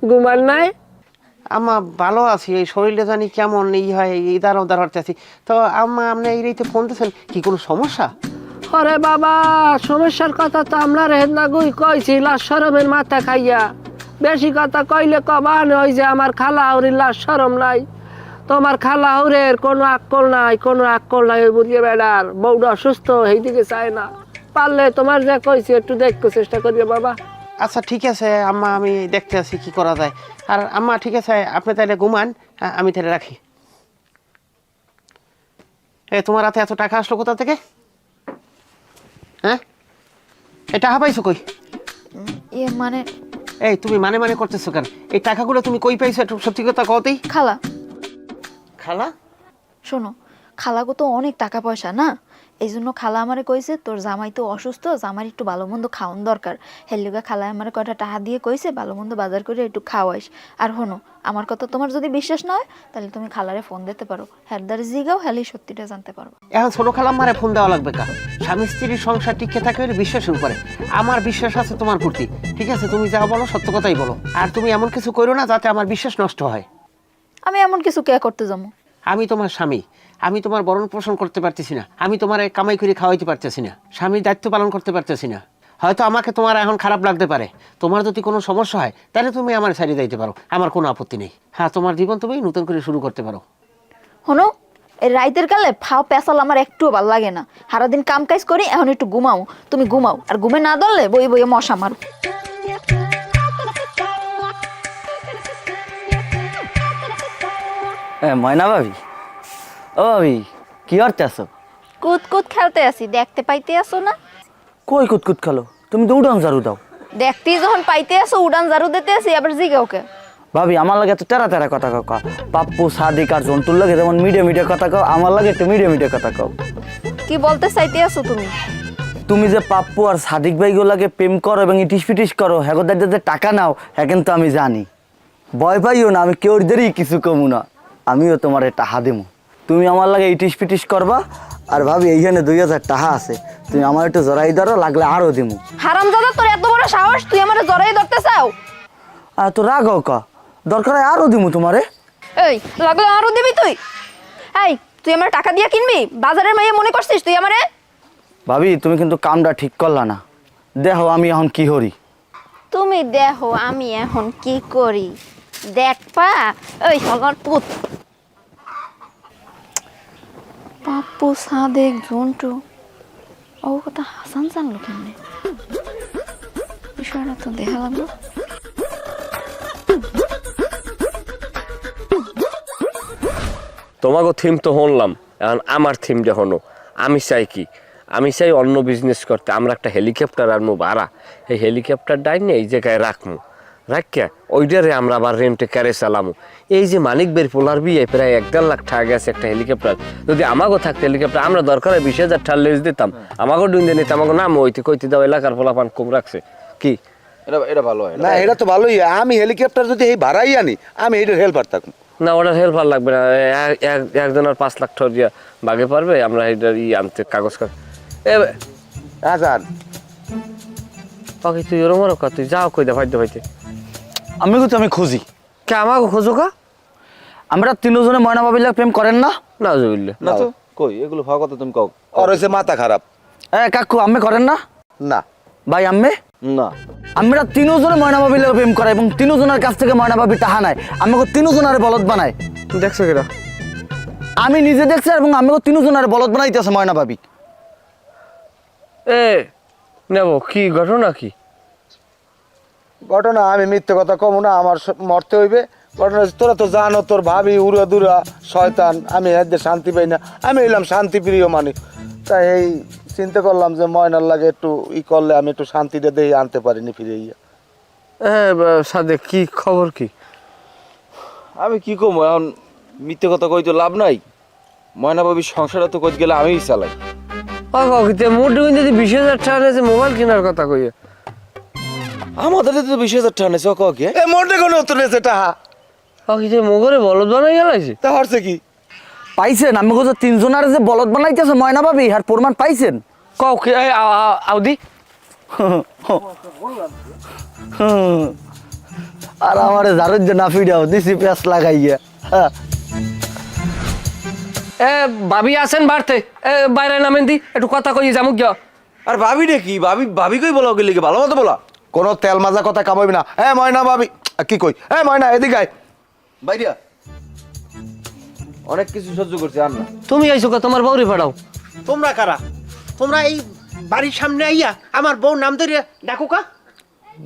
S1: ঘুমান নাই?
S5: আম্মা ভালো আছি, এই শরীরটা জানি কেমন এই হয়, এই দাঁড়াও দাঁড়াতে আছি। তো আম্মা আপনি এই রেতে ফোন দিয়েছেন, কি কোনো সমস্যা?
S1: আরে বাবা, সমস্যার কথা তো আমরা রেহেদ না গুই কইছি, লাশ শরমের মাথা খাইয়া। বেশি কথা কইলে কবান ওই যে আমার খালা হরির লাশ শরম নাই। তোমার খালা হরের কোনো আক্কল নাই, কোনো আক্কল নাই। ওই বুঝিয়ে বেড়ার বউটা অসুস্থ, এইদিকে চায় না। পারলে তোমার যা কইছি একটু দেখতে চেষ্টা করিও বাবা।
S5: আচ্ছা ঠিক আছে আম্মা, আমি দেখতে আছি কি করা যায়। আর আম্মা ঠিক আছে, আপনি তাহলে ঘুমান, আমি তাহলে রাখি। এ তোমার হাতে এত টাকা আসলো কোথা থেকে? হ্যাঁ, এই টাকা পাইছো কই?
S2: ইয়ে মানে
S5: এই তুমি মানে মানে করতেছো কেন? এই টাকাগুলো তুমি কই পাইছো একটু সত্যি কথা কওতেই।
S2: খালা,
S5: খালা?
S2: শোনো, খালাগো তো অনেক টাকা পয়সা না, এই জন্য খালা আমারে কইছে তোর জামাই তো অসুস্থ, জামাই একটু ভালো মন্দ খাওয়ান দরকার। হেলিগা খালা আমারে কয়টা টাকা দিয়ে কইছে ভালো মন্দ বাজার করে একটু খাওয়াইস। আর শোনো, আমার কথা তোমার যদি বিশ্বাস না হয় তাহলে তুমি খালারে ফোন দিতে পারো, হ্যারদারে জিগাও, হেলি সত্যিটা জানতে পারবো।
S5: এখন ছোট খালা মারে ফোন দেওয়া লাগবে কা? স্বামী স্ত্রীর সংসার টিকে থাকে হলে বিশ্বাসের উপরে। আমার বিশ্বাস আছে তোমার প্রতি, ঠিক আছে? তুমি যা বলো সত্য কথাই বলো, আর তুমি এমন কিছু করো না যাতে আমার বিশ্বাস নষ্ট হয়।
S2: আমি এমন কিছু কে করতে যাবো?
S5: আমি তোমার স্বামী, আমি তোমার ভরণ পোষণ করতে পারতেছি না, আমি তোমার কামাই করে খাওয়াইতে পারতেছি না, স্বামীর দায়িত্ব পালন করতে পারতেছি না। হয়তো আমাকে তোমার এখন খারাপ লাগতে পারে, তোমার যদি কোনো সমস্যা হয় তাহলে তুমি আমার ছাড়িয়ে দিতে পারো, আমার কোনো আপত্তি নেই। হ্যাঁ, তোমার জীবন তুমি নতুন করে শুরু করতে পারো।
S2: শোনো, এই রাইতের কালে ফাও পেঁচাল আমার একটুও ভালো লাগে না। সারাদিন কাম কাজ করি, এখন একটু ঘুমাও। তুমি ঘুমাও, আর ঘুমে না ধরলে বই বইয়ে মশা মারো।
S7: ময়না ভাবি, ও ভাবি কি করতে আসো?
S2: কুত কুত খেলতে আসি, দেখতে পাইতে আসো না?
S7: কই কুতকুত খেলো? তুমি তো উড়ান ঝাড়ু দাও।
S2: দেখতেই যখন পাইতে আসো উড়ান ঝাড়ু দিতে আসি, আবার জিগাও কে?
S7: ভাবি আমার লাগে এত তেরা তেরা কথা কও। পাপ্পু সাদিক আর জন্তুর লাগে যেমন মিডিয়া মিডিয়া কথা কও, আমার লাগে একটু মিডিয়া মিডিয়া কথা কও।
S2: কি বলতে চাইতে আসো তুমি?
S7: তুমি যে পাপ্পু আর সাদিক ভাই গুলাকে প্রেম করো এবং ইটিস পিটিস করো, হ্যাগোদের যে টাকা নাও, হ্যাঁ কিন্তু আমি জানি। ভয় পাইও না, আমি কেউদেরই কিছু কমু না, আমিও তোমার টাকা দেবো। তুমি আমার লাগে ইটিস পিটিস করবা আর ভাবি এইখানে 2000 টাকা আছে, তুমি আমার একটু জড়াই ধরো, লাগলে আরো দিমু।
S2: হারামজাদা, তোর এত বড় সাহস, তুই আমারে জড়াই ধরতে চাও?
S7: আর তো রাগ কা, দরকার হয় আরো দিমু তোমারে।
S2: এই লাগলে আরো দিবি তুই? এই তুই আমার টাকা দিয়ে কিনবি? বাজারের মাইয়া মনে করছিস তুই আমারে?
S7: ভাবি তুমি কিন্তু কামটা ঠিক করলা না, দেখো আমি এখন কি করি।
S2: তুমি দেখো আমি এখন কি করি, দেখ পা। ওই হলার পুত পাপ্পু, সাদেক, জন্টু, ও কথা হাসান জানলো কেমনে? বিষয়টা তো দেখা লাগলো।
S1: তোমাকে থিম তো শুনলাম, এখন আমার থিমটা হনো। আমি চাই কি, আমি চাই অন্য বিজনেস করতে। আমরা একটা হেলিকপ্টার আনবো ভাড়া, এই হেলিকপ্টার ডাইনে এই জায়গায় রাখবো, রাখিয়া ওইটারে আমরা আবার রেন্টে ক্যারে চালামো। এই যে মানিকবের পোলার বিয়ে প্রায় 1.5 লাখ টাকা গেছে একটা হেলিকপ্টার। যদি আমাকেও থাকতো হেলিকপ্টার, আমরা দরকার 20,000 টাকা লেজ দিতাম, আমাকেও ডুইতে নিতাম, আমাকে নাম হইতে কইতে দাও এলাকার পোলাপান কম রাখছে কি।
S8: এটা ভালো হয়
S3: না, এটা তো ভালোই। আমি হেলিকপ্টার যদি এই ভাড়াই আনি, আমি এইটার হেল্পার থাকুন।
S1: না, ওটার হেল্পার লাগবে না, একজনের 5 লাখ টাকা দিয়া বাগে পারবে। আমরা এটার আনতে কাগজ
S3: আচ্ছা
S1: পাখি, তুই ওরম তুই যাও কই দে ভাইতে ভাইতে।
S7: আমি কিন্তু আমি খুঁজি,
S1: কে আমাকে খোঁজো কা?
S7: আমরা তিনজনে ময়না ভাবিলা প্রেম করেন না?
S1: না জুবিল্লে
S8: না তো কই, এগুলো ভালো কথা তুমি কও।
S3: আর হয়েছে মাথা খারাপ।
S7: কাকু আমি করেন না?
S3: না
S7: ভাই আম্মে
S8: না,
S7: আমরা তিনজনে ময়না ভাবিলা প্রেম করাই এবং তিনজনের কাছ থেকে ময়না ভাবি টাহা নাই, আমাকে তিনজনের বলদ বানায়।
S1: দেখছো কিনা?
S7: আমি নিজে দেখছি এবং আমাকে তিনজনের বলদ বানাইতেছে ময়না ভাবি।
S1: এ নেব কি ঘটনা কি?
S3: ঘটনা আমি মিথ্যে কথা কমু না, আমার মরতে হইবে। ঘটনা হচ্ছে, তোরা তো জানো তোর ভাবি উড়া দুরা শয়তান, আমি এদের শান্তি পাই না। আমি এলাম শান্তিপ্রিয় মানুষ, তাই এই চিন্তা করলাম যে ময়নার লাগে একটু করলে আমি একটু শান্তিটা দিয়ে আনতে পারিনি ফিরে ইয়া।
S1: সাদে কি খবর কি?
S8: আমি কি কম, এখন মিথ্যে কথা কই তো লাভ নাই। ময়না বাবির সংসারটা তো কই গেলে আমিই চালাই।
S1: মোটে যদি 20,000 টাকা নিয়েছে মোবাইল কেনার কথা কইয়ে,
S8: আমাদের তো 20,000 টাকা নেছে কে?
S3: এ মোটে কোনো উত্তর নেছে টাহা
S1: মোগরে বলদ বানাই গেলাইছে।
S3: তা হচ্ছে কি
S7: পাইছেন? আমি কোথাও তিনজনের যে বলদ বানাইতেছে ময়না ভাবি, আর প্রমাণ পাইছেন?
S1: কও কি? আউদি
S7: আর আমার জারুর যে না ফিরাও দিছি পেঁচ লাগাইয়া।
S1: ভাবি আছেন বাড়তে, বাইরে নামেন দি একটু কথা কই জামুক গিয়া।
S8: আর ভাবি রে কি, ভাবি কই বলা গেলে ভালো মতো বলা।
S3: কোনো তেল মাজা কথা কামাইবি না। হ্যাঁ ময়না ভাবি কি কই, হ্যাঁ ময়না এদিকে আয়।
S8: বাইরিয়া অনেক কিছু সহ্য করছি, আর না।
S1: তুমি আইছো কা, তোমার বউরে ফাড়াও।
S5: তোমরা কারা? তোমরা এই বাড়ির সামনে আইয়া আমার বউ নাম ধরে ডাকো কা?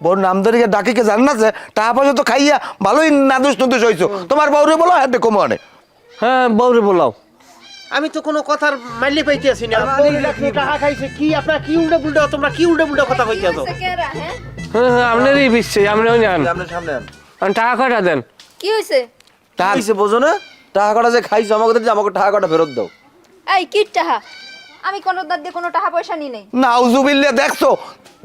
S3: বউর নাম ধরে ডাকিকে জান না যে টাকা পয়সা তো খাইয়া ভালোই নাদুস নুদুস হইছো। তোমার বউরে বলো, হ্যাঁ দেখো মনে।
S1: হ্যাঁ বউরে বলাও।
S5: আমি তো কোনো কথার মাইলে পাইতে আছি না। টাকা খাইছে কি? আপনার কি উল্টা পুল্টা, তোমরা কি উল্টা পুল্টা কথা কইতে আছো?
S1: হ্যাঁ আপনারই বিশ্বাস, আপনি ওই নেন।
S8: আপনার সামনে আন।
S1: টাকা কয়টা দেন?
S2: কি হয়েছে?
S8: টাকা দিছে বোঝো না? টাকা কটা যে খাইছো আমাকে দিতে, আমাকে টাকা কটা ফেরত দাও।
S2: এই কি টাকা? আমি কোনো দাদ দিয়ে কোনো টাকা পয়সা নি নাই।
S3: নাউজুবিল্লাহ, দেখছো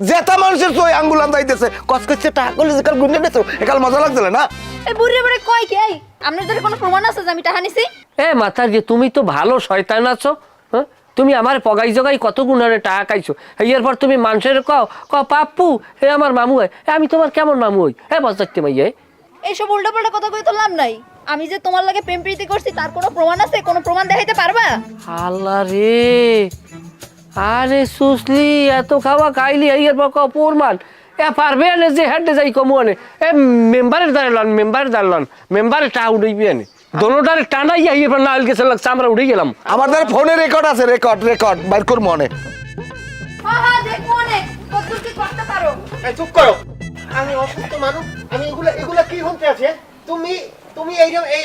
S3: জেতা মানুষের তো আঙ্গুলাম যাইতেছে কস করছে টাকা করলে যে কাল গুনে নেছো একাল মজা লাগছিল না।
S2: এই বুড়ি বুড়ি কয় কি? এই আপনার দ্বারা কোনো প্রমাণ আছে যে আমি টাকা নিছি?
S1: মাতার যে তুমি তো ভালো শয়তান আছো। হ্যাঁ, তুমি আমার পগাই জগাই কত গুণারে টাকা খাইছো, এরপর তুমি মানুষের কও পাপ্পু হে আমার মামু হয়। আমি তোমার কেমন মামু হই? বজাতে মাইয়ে
S2: এইসব উল্টা পাল্টা কথা কই তো লাভ নাই। আমি যে তোমার লাগে প্রেম প্রীতি করছি তার কোনো প্রমাণ আছে? কোনো প্রমাণ দেখাইতে পারবা?
S1: আল্লাহ রে, আরে সুসলি এত খাওয়া খাইলি এরপর প্রমাণ পারবে আনে যে হেঁটে যাই কমু আনে। মেম্বারের দাঁড়ালাম, মেম্বারের টা উঠেই আনে দোনোটারে টানাই এরপর না হলে গেছে লাগছে আমরা উঠে গেলাম।
S3: আমার দ্বারা ফোনে রেকর্ড আছে, রেকর্ড বাইর কর মনে।
S2: হ্যাঁ হ্যাঁ দেখো অনেক কতদূর কি করতে পারো।
S5: এই চুপ করো, আমি অসুস্থ মানুষ, আমি এগুলা কি শুনতে আছে? তুমি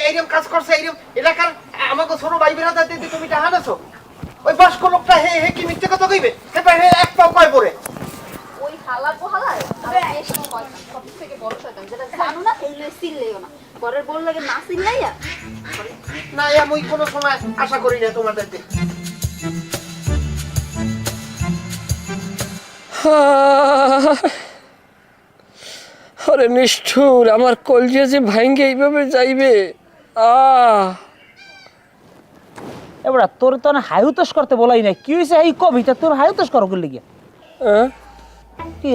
S5: এইরকম কাজ করছো, এইরকম এলাকার আমাকে ছোট ভাই বেড়াতে দিতে তুমি টাকা নেছো? ওই বয়স্ক লোকটা হে কি মিথ্যে কথা কইবে? হে এক পাও কয় পরে
S2: ওই হালা পোহালায় বেশি শয়তান, সবথেকে বড় শয়তান যেটা জানো না সেইলে সিললেও না। ঘরের বল লাগে না সিললাইয়া
S5: না, আমি কোনো সময় আশা করি না তোমাদের থেকে।
S1: আরে নিষ্ঠুর, আমার কলজে যে ভাঙ্গে এইভাবে যাইবে।
S6: এবার তোর তো না হায়ুতস করতে বলাই নাই, কি হয়েছে এই কবিতা তোর হায়ুতস করো করলি গিয়া? কি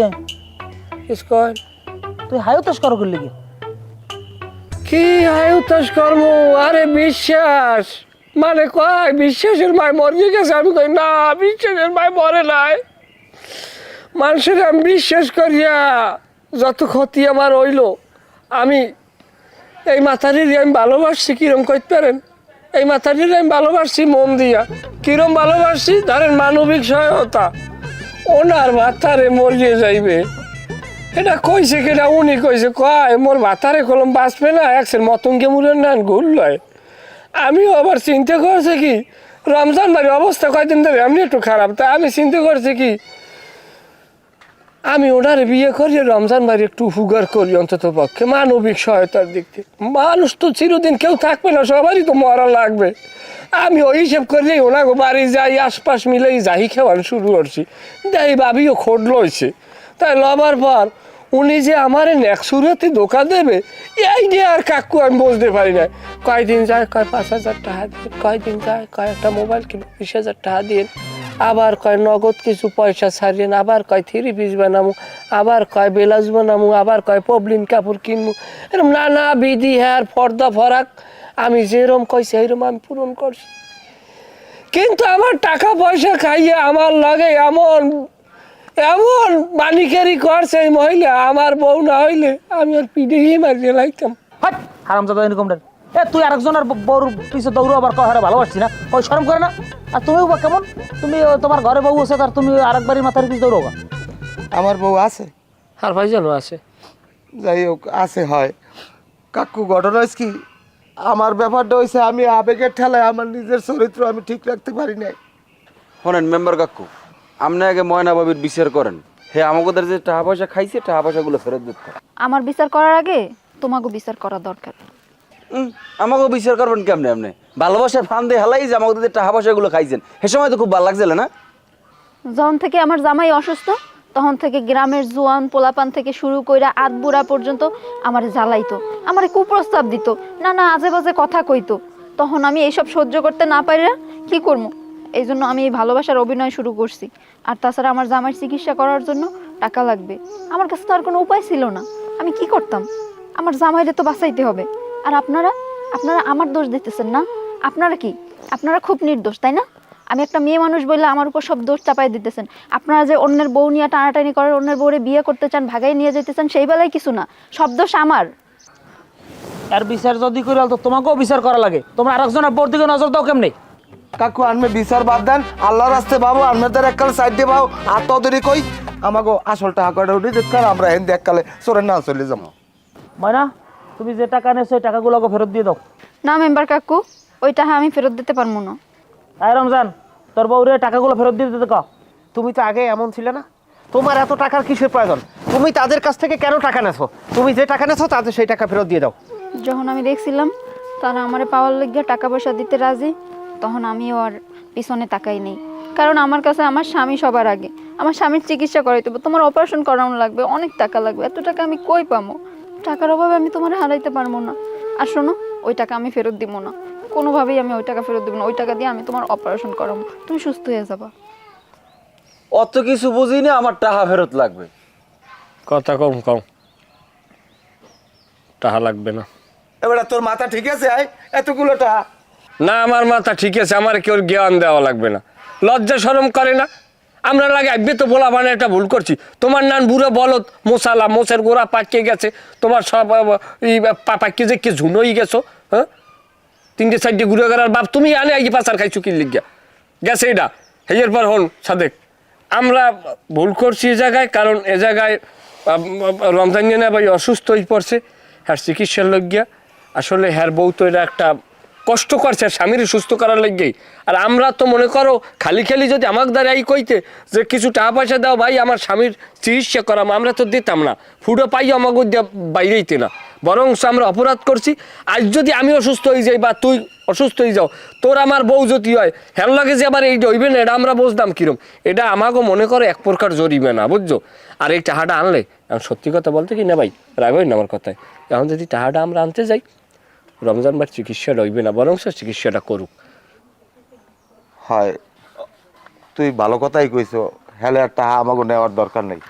S1: ইসকন
S6: তুই হায়ুতস করো করলি গিয়া?
S1: কি আয়ুতাস কর্ম? আরে বিশ্বাস মানে কয় বিশ্বাসের মায় মরে গেছে, আমি কই না বিশ্বাসের মায় মরে নাই। মানুষের আমি বিশ্বাস করিয়া যত ক্ষতি আমার হইল, আমি এই মাথারির আমি ভালোবাসছি। কিরম কইতে পারেন? এই মাথারির আমি ভালোবাসছি মন দিয়া। কিরম ভালোবাসছি? ধরেন মানবিক সহায়তা, ওনার মাথারে মরিয়ে যাইবে এটা কইছে কেটা? উনি কইছে কয় মোর মাথারে কলম বাঁচবে না, একসের মতঙ্গে মুরের নান ঘুর লয়। আমিও আবার চিন্তা করছে কি রমজান বাড়ির অবস্থা কয়দিন ধরে এমনি একটু খারাপ, তা আমি চিন্তা করছি কি আমি ওনারে বিয়ে করি, রমজান বাড়ি একটু উপকার করি অন্তত পক্ষে মানবিক সহায়তার দিক থেকে। মানুষ তো চিরদিন কেউ থাকবে না, সবারই তো মরা লাগবে। আমি ওই হিসেব করেই ওনাকে বাড়ি যাই, আশপাশ মিলেই যাই খাওয়ানো শুরু করছি। দেখ ভাবিও খোঁজ লইছে, তাই লবার পর উনি যে আমার নেক্সুরাতে ধোকা দেবে এই নিয়ে আর কাকু আমি বুঝতে পারি না। কয়দিন যায় কয় 5,000 টাকা দিন, কয়দিন যায় কয় একটা মোবাইল কিনো 20,000 টাকা দিন, আবার কয় নগদ কিছু পয়সা ছাড়িয়েন, আবার কয় 3 পিস বানামু, আবার কয় ব্লাউজ বানামু, আবার কয় পবলিন কাপড় কিনবো। এরকম নানা বিধি হ্যার ফর্দা ফরাক আমি যেরকম কইছি এইরকম আমি পূরণ করছি। কিন্তু আমার টাকা পয়সা খাইয়ে আমার লাগে এমন এমন মানিকারি করছে এই মহিলা, আমার বউ না হইলে আমি আর পিঠেই মারিয়ে লাগতাম।
S6: হাট হারামজাদা এরকম ডান। তুই আরেকজনের বউর পিছে দৌড়ো আবার কয় হারে ভালোবাসছি না, ওই শরম করে না? আর তুমিও বা কেমন? তুমি তোমার ঘরে বউ আছে তার তুমি আরেকবারই মাথার পিছে দৌড়ো?
S3: আমার বউ আছে,
S1: আর ভাই জানো আছে,
S3: যাই হোক আছে হয়। কাকু ঘটনা হয়েছে কি, আমার ব্যাপারটা হয়েছে আমি আবেগের ঠেলায় আমার নিজের চরিত্র আমি ঠিক রাখতে পারি নাই।
S8: শোনেন মেম্বার কাকু, আপনি আগে ময়না বাবির বিচার করেন। হে আমাদের যে টাকা পয়সা খাইছে টাকা পয়সাগুলো ফেরত দিতে।
S2: আমার বিচার করার আগে তোমাকেও বিচার করা দরকার।
S8: আমাকেও বিচার করবেন কেমনে? আপনি ভালোবাসার ফান দিয়ে হালাই যে আমাদের টাকা পয়সাগুলো খাইছেন, সে সময় তো খুব ভালো লাগছিল না?
S2: যখন থেকে আমার জামাই অসুস্থ তখন থেকে গ্রামের জোয়ান পোলাপান থেকে শুরু কইরা আধবুড়া পর্যন্ত আমারে জ্বালাইতো, আমারে কুপ্রস্তাব দিত, না না আজে বাজে কথা কইতো। তখন আমি এইসব সহ্য করতে না পারি না, কি করবো? এই জন্য আমি এই ভালোবাসার অভিনয় শুরু করছি। আর তাছাড়া আমার জামাইয়ের চিকিৎসা করার জন্য টাকা লাগবে, আমার কাছে তো আর কোনো উপায় ছিল না। আমি কি করতাম? আমার জামাইরে তো বাঁচাইতে হবে। আর আপনারা আপনারা আমার দোষ দিতেছেন না? আপনারা কি আপনারা খুব নির্দোষ, তাই না? আমি একটা মেয়ে মানুষ বললে আমার উপর সব দোষ চাপাই দিতেছেন। আপনারা যে অন্যের বউ নিয়ে টানাটানি করেন, অন্যের বউরে বিয়ে করতে চান, ভাগাই নিয়ে যেতে চান, সেই বেলায় কিছু না, সব দোষ আমার।
S6: আর বিচার যদি করে তো তোমাকেও বিচার করা লাগে। তোমরা আরেকজনের বোর দিকে নজর দাও কেমনে?
S3: কাকু আনমে বিচার বাদ দেন, আল্লাহর রাস্তে পাবো আনমেদের এককাল সাইড দিয়ে পাবো। আর তদরি কই আমাকে আসল টাকা কয়টা উঠে দিতে আমরা হেন এককালে চোরের না চলে যাবো।
S6: ময়না তুমি যে টাকা নেছো ওই টাকাগুলোকে ফেরত দিয়ে দাও।
S2: না মেম্বার কাকু, ওই টাকা আমি ফেরত দিতে পারবো না।
S6: আয় রমজান, তোর বউরে টাকাগুলো ফেরত দিয়ে দিতে কও।
S5: তুমি তো আগে এমন ছিলে না? তোমার এত টাকার কিসের প্রয়োজন? তুমি তাদের কাছ থেকে কেন টাকা নেছো? তুমি যে টাকা নেছো তাদের সেই টাকা ফেরত দিয়ে দাও।
S2: যখন আমি দেখছিলাম তারা আমারে পাওয়ার লাগিয়া টাকা পয়সা দিতে রাজি, তখন আমিও আর পিছনে তাকাই নেই। কারণ আমার কাছে আমার স্বামী সবার আগে। আমার স্বামীর চিকিৎসা করাইতে হবে, তোমার অপারেশন করানো লাগবে, অনেক টাকা লাগবে। এত টাকা আমি কই পাবো? টাকার অভাবে আমি তোমার হারাইতে পারবো না। আর শোনো, ওই টাকা আমি ফেরত দিব না, কোনোভাবেই আমি ওই টাকা ফেরত দিব না। ওই টাকা দিয়ে আমি তোমার অপারেশন করাবো, তুমি সুস্থ হয়ে যাবা।
S8: অত কিছু বুঝি না, আমার টাকা ফেরত লাগবে।
S1: কথা কম কম, টাকা লাগবে না।
S3: এবার তোর মাথা ঠিক আছে? আয় এতগুলো টাকা
S1: না আমার মাথা ঠিক আছে, আমার কেউ জ্ঞান দেওয়া লাগবে না। লজ্জা শরম করে না? আমরা লাগে আইবে তো বলা মানে একটা ভুল করছি। তোমার নান বুড়ো বলত মশালা মোষের গোড়া পাকিয়ে গেছে, তোমার সব পাকিয়ে যে কে ঝুনোই গেছো। হ্যাঁ 3-4 ঘুরে গেলার বাপ তুমি আনে আগে পাচার খাইছো কি লিখিয়া গেছে এটা। এর পর হন সাদেক আমরা ভুল করছি এ জায়গায়, কারণ এ জায়গায় রমজান না ভাই অসুস্থ হয়ে পড়ছে, হ্যার চিকিৎসার লজ্ঞা। আসলে হ্যার বউ তো এটা একটা কষ্ট করছে স্বামীর সুস্থ করার লাগেই। আর আমরা তো মনে করো খালি খালি যদি আমাকে দ্বারা এই কইতে যে কিছু টাকা পয়সা দাও ভাই আমার স্বামীর চিকিৎসা করাম, আমরা তো দিতাম না। ফুটো পাই আমাকে বাইরেইতে না, বরং আমরা অপরাধ করছি। আজ যদি আমি অসুস্থ হয়ে যাই বা তুই অসুস্থ হয়ে যাও, তোর আমার বউ যদি হয় হ্যার লাগে যে আবার এইটা হইবে না, এটা আমরা বুঝতাম কিরম। এটা আমাকে মনে করো এক প্রকার জরিবে না, বুঝছো? আর এই টাকাটা আনলে সত্যি কথা বলতে কি না ভাই, রাগই না আমার কথায়। এখন যদি টাকাটা আমরা আনতে যাই, রমজান ভাই চিকিৎসাটা হইবে না, বরং চিকিৎসাটা করুক।
S3: হয় তুই ভালো কথাই কইছো, হেলে আর টাহা আমাকে নেওয়ার দরকার নেই।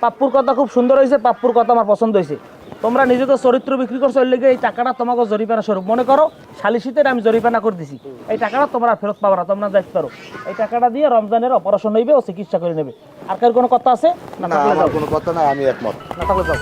S6: পাপ্পুর কথা খুব সুন্দর হয়েছে, পাপ্পুর কথা আমার পছন্দ হয়েছে। তোমরা নিজেদের চরিত্র বিক্রি করছো, ওই লেগে এই টাকাটা তোমাকে জরিমানা স্বরূপ মনে করো, শালিশিতে আমি জরিমানা করে দিছি। এই টাকাটা তোমরা ফেরত পাবো না, তোমরা যাইতে পারো। এই টাকাটা দিয়ে রমজানের অপারেশন হইবে ও চিকিৎসা করে নেবে। আর কার কোনো কথা আছে? না থাকলে যাও।
S3: কোনো কথা নাই, আমি একমত।
S6: না থাকলে যাও।